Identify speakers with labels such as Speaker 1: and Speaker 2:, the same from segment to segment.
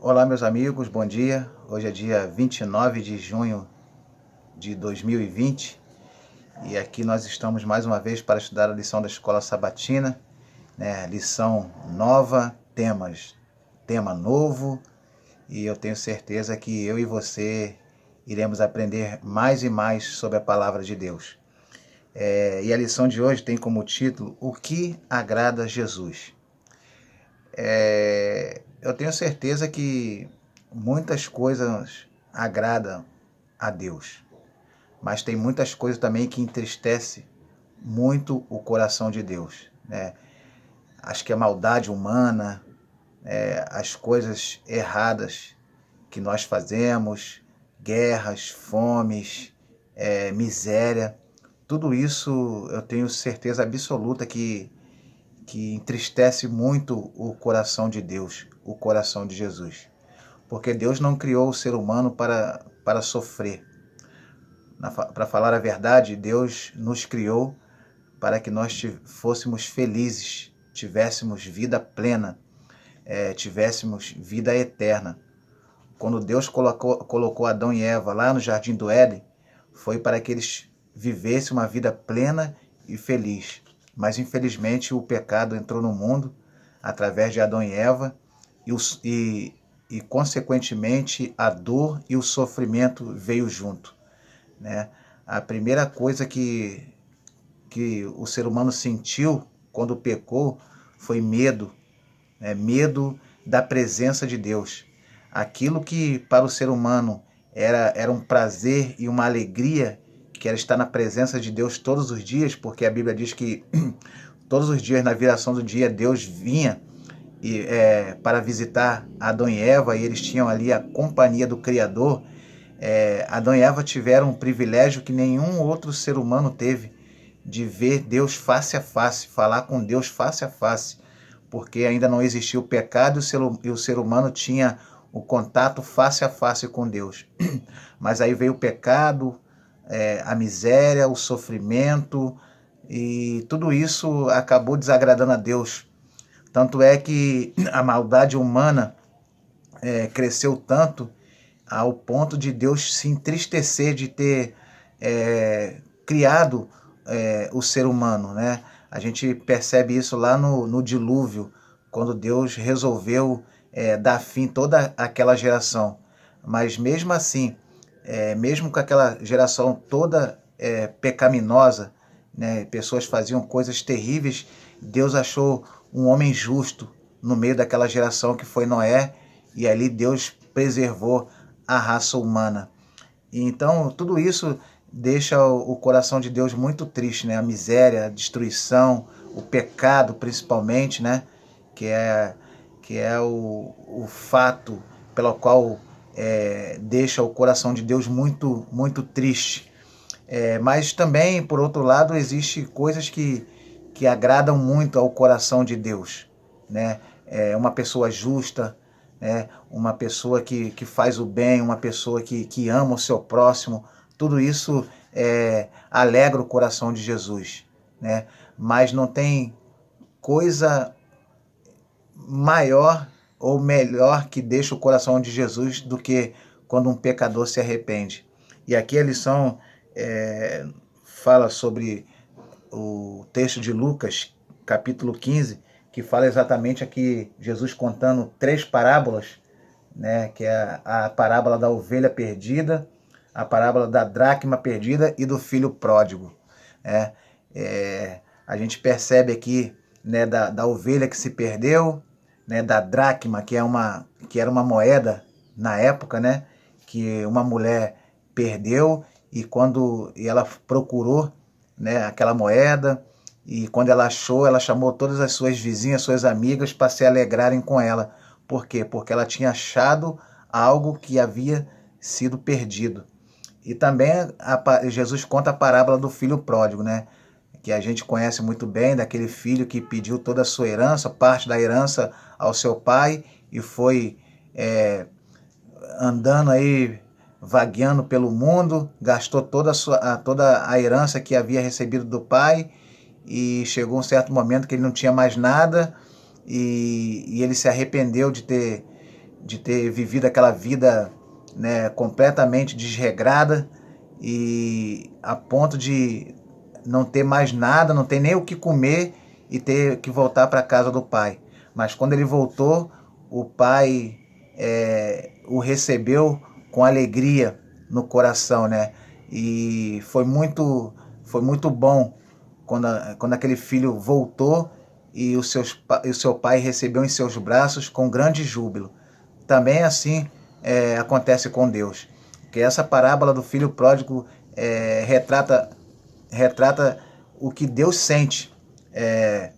Speaker 1: Olá, meus amigos, bom dia. Hoje é dia 29 de junho de 2020 e aqui nós estamos mais uma vez para estudar a lição da Escola Sabatina, né? Lição nova, tema novo, e eu tenho certeza que eu e você iremos aprender mais e mais sobre a Palavra de Deus. E a lição de hoje tem como título: O que agrada a Jesus? Eu tenho certeza que muitas coisas agradam a Deus, mas tem muitas coisas também que entristecem muito o coração de Deus, né? Acho que a maldade humana, as coisas erradas que nós fazemos, guerras, fomes, miséria, tudo isso eu tenho certeza absoluta que entristece muito o coração de Deus, o coração de Jesus. Porque Deus não criou o ser humano para sofrer. Para falar a verdade, Deus nos criou para que nós fôssemos felizes, tivéssemos vida plena, tivéssemos vida eterna. Quando Deus colocou Adão e Eva lá no Jardim do Éden, foi para que eles vivessem uma vida plena e feliz. Mas infelizmente o pecado entrou no mundo através de Adão e Eva e consequentemente a dor e o sofrimento veio junto, né? A primeira coisa que o ser humano sentiu quando pecou foi medo, né? Medo da presença de Deus. Aquilo que para o ser humano era um prazer e uma alegria, que era estar na presença de Deus todos os dias, porque a Bíblia diz que todos os dias, na viração do dia, Deus vinha para visitar Adão e Eva, e eles tinham ali a companhia do Criador. Adão e Eva tiveram um privilégio que nenhum outro ser humano teve, de ver Deus face a face, falar com Deus face a face, porque ainda não existia o pecado e o ser humano tinha o contato face a face com Deus. Mas aí veio o pecado, a miséria, o sofrimento, e tudo isso acabou desagradando a Deus. Tanto é que a maldade humana cresceu tanto ao ponto de Deus se entristecer de ter criado o ser humano, né? A gente percebe isso lá no dilúvio, quando Deus resolveu dar fim a toda aquela geração. Mas mesmo assim, mesmo com aquela geração toda pecaminosa, né, pessoas faziam coisas terríveis, Deus achou um homem justo no meio daquela geração que foi Noé, e ali Deus preservou a raça humana. E então tudo isso deixa o coração de Deus muito triste, né? A miséria, a destruição, o pecado principalmente, né? Que é o fato pelo qual deixa o coração de Deus muito, muito triste. Mas também, por outro lado, existem coisas que agradam muito ao coração de Deus, né? Uma pessoa justa, né? Uma pessoa que faz o bem, uma pessoa que ama o seu próximo, tudo isso alegra o coração de Jesus, né? Mas não tem coisa maior ou melhor que deixa o coração de Jesus do que quando um pecador se arrepende. E aqui a lição fala sobre o texto de Lucas, capítulo 15, que fala exatamente aqui, Jesus contando 3 parábolas, né, que é a parábola da ovelha perdida, a parábola da dracma perdida e do filho pródigo. A gente percebe aqui, né, da ovelha que se perdeu, né, da dracma, que era uma moeda na época, né, que uma mulher perdeu e ela procurou, né, aquela moeda, e quando ela achou, ela chamou todas as suas vizinhas, suas amigas, para se alegrarem com ela. Por quê? Porque ela tinha achado algo que havia sido perdido. E também Jesus conta a parábola do filho pródigo, né? Que a gente conhece muito bem, daquele filho que pediu toda a sua herança, parte da herança ao seu pai, e foi andando aí, vagueando pelo mundo, gastou toda a herança que havia recebido do pai, e chegou um certo momento que ele não tinha mais nada, e ele se arrependeu de de ter vivido aquela vida, né, completamente desregrada e a ponto de não ter mais nada, não ter nem o que comer e ter que voltar para a casa do pai. Mas quando ele voltou, o pai o recebeu com alegria no coração, né? E foi muito bom quando aquele filho voltou e o seu pai recebeu em seus braços com grande júbilo. Também assim acontece com Deus. Que essa parábola do filho pródigo retrata o que Deus sente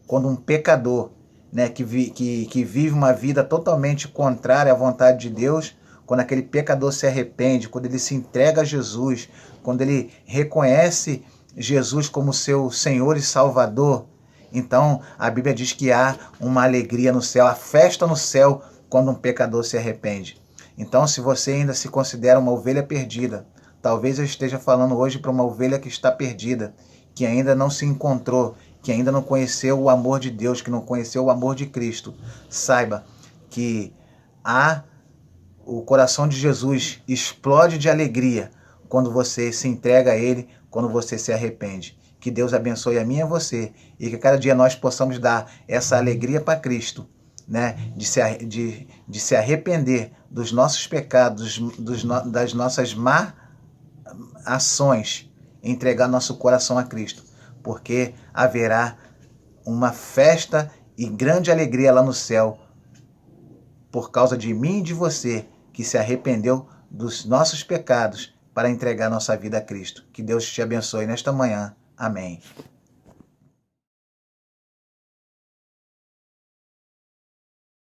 Speaker 1: quando um pecador, né, que vive uma vida totalmente contrária à vontade de Deus, quando aquele pecador se arrepende, quando ele se entrega a Jesus, quando ele reconhece Jesus como seu Senhor e Salvador, então a Bíblia diz que há uma alegria no céu, a festa no céu quando um pecador se arrepende. Então, se você ainda se considera uma ovelha perdida, talvez eu esteja falando hoje para uma ovelha que está perdida, que ainda não se encontrou, que ainda não conheceu o amor de Deus, que não conheceu o amor de Cristo. Saiba que o coração de Jesus explode de alegria quando você se entrega a Ele, quando você se arrepende. Que Deus abençoe a mim e a você e que cada dia nós possamos dar essa alegria para Cristo, né? De se arrepender dos nossos pecados, das nossas más ações, entregar nosso coração a Cristo, porque haverá uma festa e grande alegria lá no céu por causa de mim e de você que se arrependeu dos nossos pecados para entregar nossa vida a Cristo. Que Deus te abençoe nesta manhã. Amém.